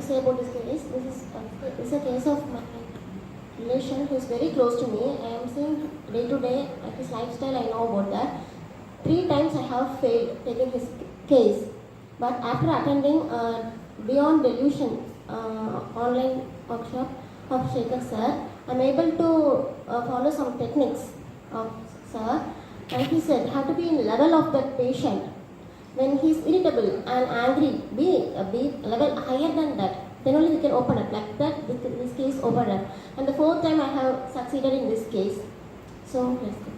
say about this case. This is a case of my relation who is very close to me. I am seeing day to day his lifestyle. I know about that. 3 times I have failed taking his case, but after attending Beyond Delusion online workshop of Shekhar sir, I am able to follow some techniques of sir, and he said have to be in level of that patient. When he is irritable and angry, be level higher than that. Then only we can open up like that. This case opened up, and the 4th time I have succeeded in this case. So let's go.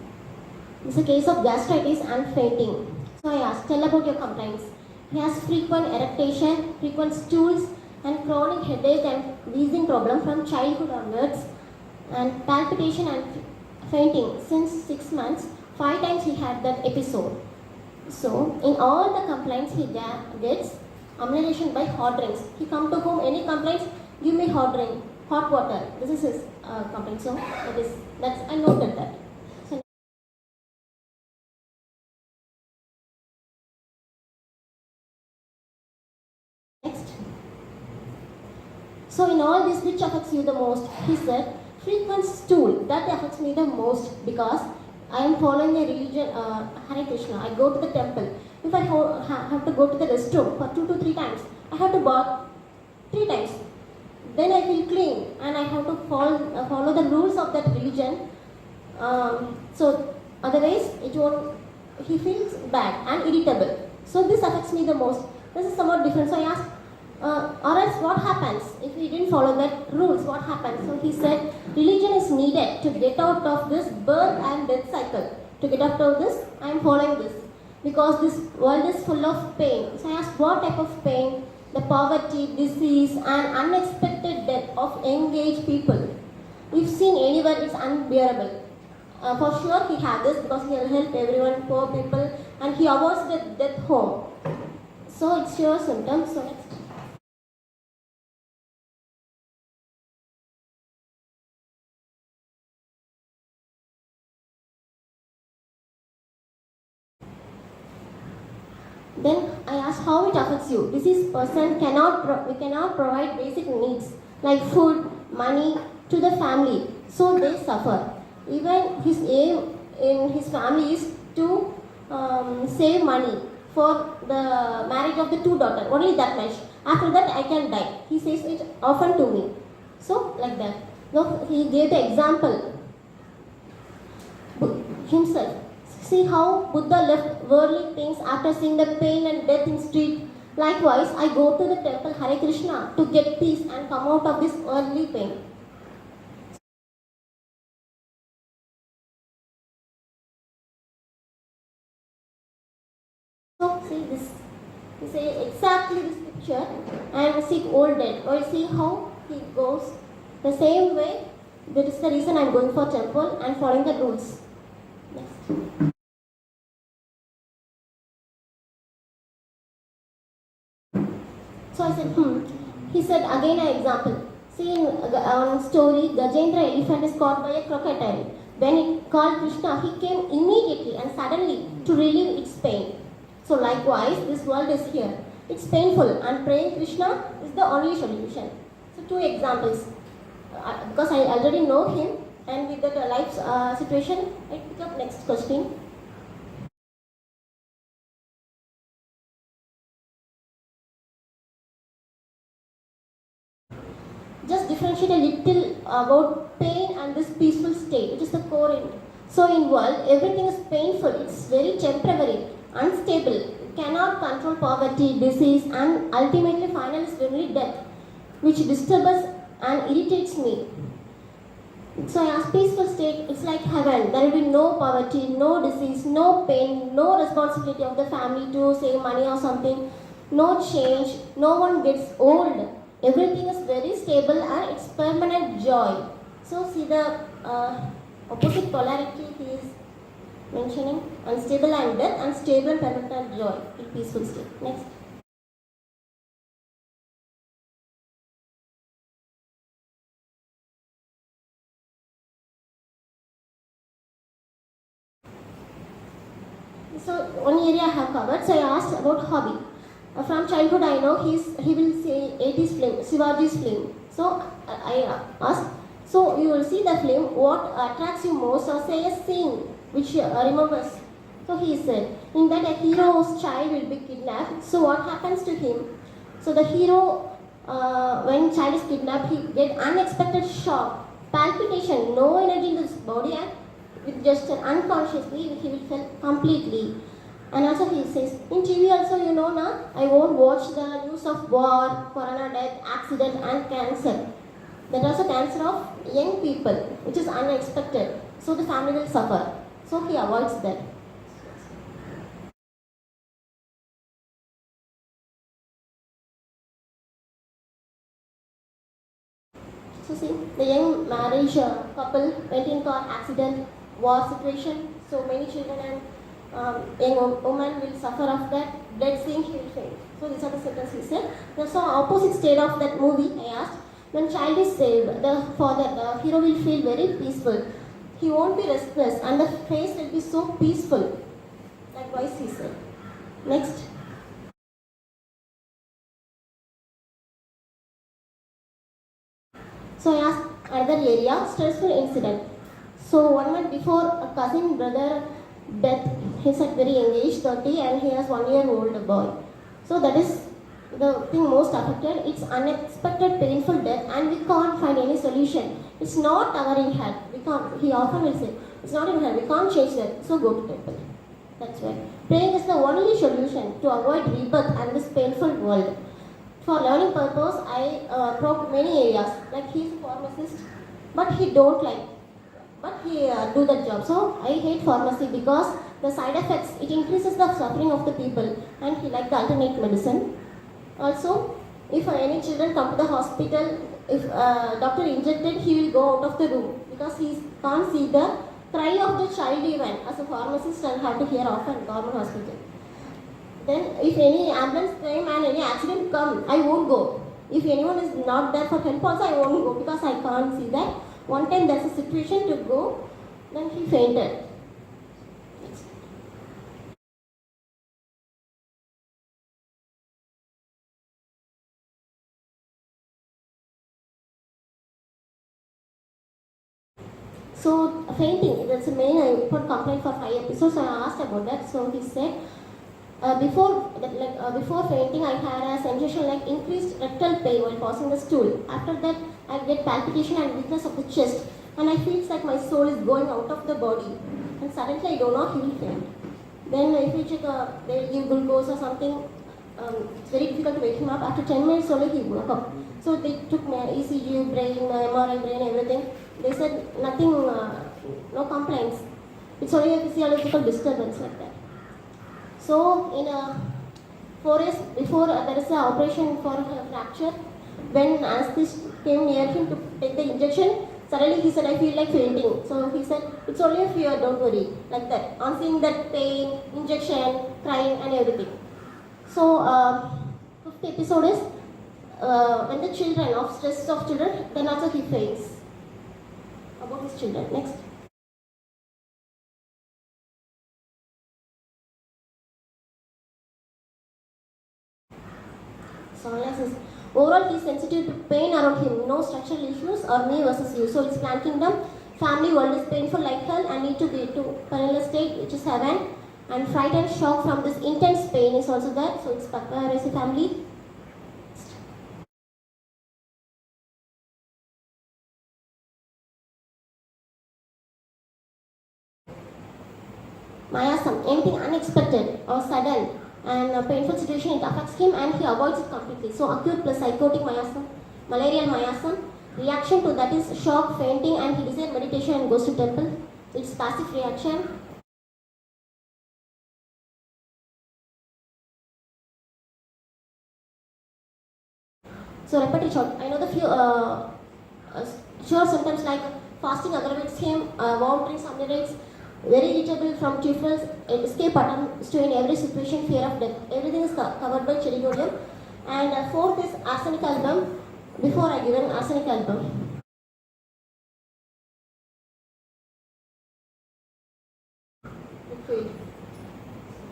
This is a case of gastritis and fainting. So I asked, tell about your complaints. He has frequent eructation, frequent stools, and chronic headache and wheezing problem from childhood onwards, and palpitation and fainting since 6 months. 5 times he had that episode. So in all the complaints he gets amelioration by hot drinks. He come to home, any complaints, give me hot drink, hot water. This is his complaint. So that's I noted that. So next. So in all this, which affects you the most? He said, frequent stool. That affects me the most because I am following a religion, Hare Krishna. I go to the temple. If I have to go to the restroom for 2 to 3 times, I have to bath 3 times. Then I feel clean and I have to follow the rules of that religion. So otherwise, he feels bad and irritable. So this affects me the most. This is somewhat different. So I asked, or else what happens if we didn't follow that rules? What happens? So he said, religion is needed to get out of this birth and death cycle. To get out of this, I am following this because this world is full of pain. So I asked, what type of pain? The poverty, disease, and unexpected death of engaged people. If seen anywhere, it's unbearable. For sure, he had this because he will help everyone, poor people, and he avoids the death home. So it's your symptoms. So next. Then I asked how it affects you. This person we cannot provide basic needs like food, money to the family, so they suffer. Even his aim in his family is to save money for the marriage of the 2 daughters. Only that much. After that, I can die. He says it often to me. So like that. So he gave the example himself. See how Buddha left worldly things after seeing the pain and death in street. Likewise, I go to the temple Hare Krishna to get peace and come out of this worldly pain. So see this. You say exactly this picture and see old dead. Or see how he goes the same way. That is the reason I am going for temple and following the rules. Next. So I said, He said again an example. See in story, Gajendra elephant is caught by a crocodile. When it called Krishna, he came immediately and suddenly to relieve its pain. So likewise, this world is here. It's painful and praying Krishna is the only solution. So 2 examples. Because I already know him and with that life situation, I pick up next question. Just differentiate a little about pain and this peaceful state, which is the core in. So in world, everything is painful. It's very temporary, unstable. You cannot control poverty, disease, and ultimately, final is only death, which disturbs and irritates me. So I ask peaceful state. It's like heaven. There will be no poverty, no disease, no pain, no responsibility of the family to save money or something. No change. No one gets old. Everything is very stable and it's permanent joy. So see the opposite polarity he is mentioning, unstable and death, and stable and permanent joy in peaceful state. Next. So one area I have covered. So I asked about hobby. From childhood I know he will say 80s film, Shivaji's film. So I asked, so you will see the film, what attracts you most, or say a scene which remembers. So he said, in that a hero's child will be kidnapped. So what happens to him? So the hero, when child is kidnapped, he get unexpected shock, palpitation, no energy in his body, and with just unconsciously he will feel completely. And also he says, in TV also you know na, I won't watch the news of war, corona death, accident and cancer. That also cancer of young people, which is unexpected. So the family will suffer. So he avoids that. So see, the young marriage couple went in car accident, war situation. So many children and young woman will suffer of that. Blood seeing, he will faint. So these are the symptoms he said. So opposite state of that movie, I asked. When child is saved, the father, the hero will feel very peaceful. He won't be restless, and the face will be so peaceful. Likewise, he said. Next. So I asked another area, stressful incident. So 1 month before a cousin brother death, he's at very young age, 30, and he has 1 year old boy. So that is the thing most affected. It's unexpected painful death, and we can't find any solution. It's not our in hand. We can't. He often will say, it's not in hand. We can't change that. So go to temple. That's why praying is the only solution to avoid rebirth and this painful world. For learning purpose, I probed many areas. Like he's a pharmacist, but he don't like. But he do that job. So I hate pharmacy because the side effects, it increases the suffering of the people, and he like the alternate medicine. Also, if any children come to the hospital, if doctor injected, he will go out of the room because he can't see the cry of the child even. As a pharmacist, I have to hear often government hospital. Then if any ambulance came and any accident come, I won't go. If anyone is not there for help also, I won't go because I can't see that. One time there's a situation to go, then he fainted. Next. So fainting, that's the main important complaint for 5 episodes. So I asked about that. So he said, before fainting, I had a sensation like increased rectal pain while passing the stool. After that, I get palpitation and weakness of the chest, and I feel like my soul is going out of the body. And suddenly, I do not feel faint. Then, if you check, they give glucose or something. It's very difficult to wake him up. After 10 minutes only, he woke up. So they took my ECG, brain, MRI, brain, everything. They said nothing, no complaints. It's only a physiological disturbance like that. So in 4 years before there is an operation for a fracture, when anesthetist came near him to take the injection, suddenly he said, I feel like fainting. So he said, it's only a fear, don't worry. Like that. On seeing that pain, injection, crying and everything. So 5th episode is when the children, of stress of children, then also he faints. About his children. Next. So analysis. Overall, he is sensitive to pain around him. No structural issues or me versus you. So it's plant kingdom. Family world is painful like hell and need to be to perennial state, which is heaven. And fright and shock from this intense pain is also there. So it's Papaveraceae family. Mayasam, anything unexpected or sudden and a painful situation, it affects him and he avoids it completely. So acute plus psychotic mayasam, malarial mayasam, reaction to that is shock, fainting, and he desires meditation and goes to temple. It's passive reaction. So repetition. I know the few sure symptoms like fasting aggravates him, vomiting subnerates, very irritable from tearfulness, escape attempts to in every situation, fear of death. Everything is covered by cherigodium. And 4th is arsenic album. Before I given arsenic album.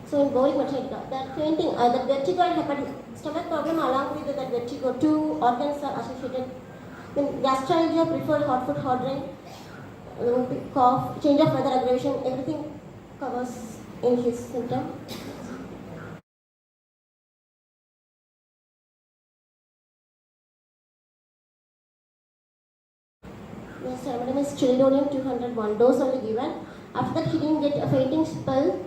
So So in bowling machine, that fainting, the vertigo and hepatic stomach problem along with that vertigo, two organs are associated. Then gastritis, preferred hot food, hot drink, cough, change of weather aggravation, everything covers in his symptom. Yes, sir. My name is Childonium 201 dose only given. After that, he didn't get a fainting spell.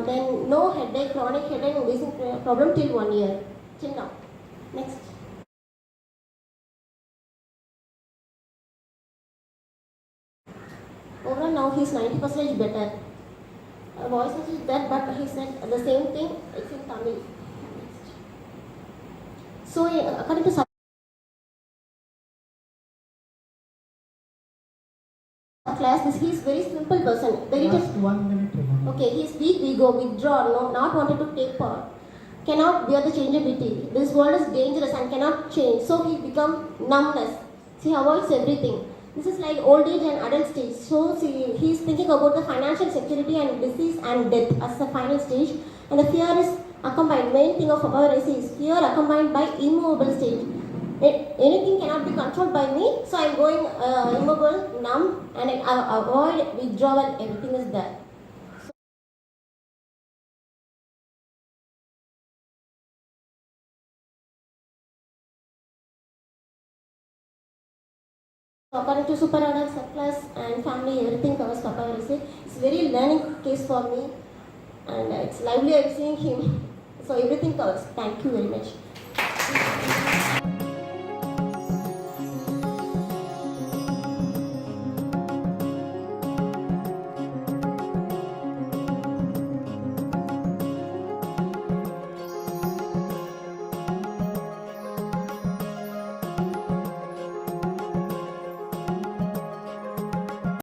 Then no headache, chronic headache, and wheezing problem till 1 year. Till now. Next. Overall, now he's 90% better. Voice is there, but he said the same thing. It's in Tamil. Next. So, according to class, this he is very simple person. Last 1 minute. Okay, he is weak, ego, withdrawn, no, not wanted to take part. Cannot bear the changeability. This world is dangerous and cannot change. So he become numbness. He avoids everything. This is like old age and adult stage. So he is thinking about the financial security and disease and death as the final stage. And the fear is accompanied. Main thing of Papaveraceae is fear accompanied by immovable stage. Anything cannot be controlled by me, so I am going immobile, numb, and I avoid withdrawal. Everything is there. So according to super order, subclass, and family, everything covers Papaveraceae. It's very learning case for me, and it's lively. I'm seeing him. So everything covers. Thank you very much.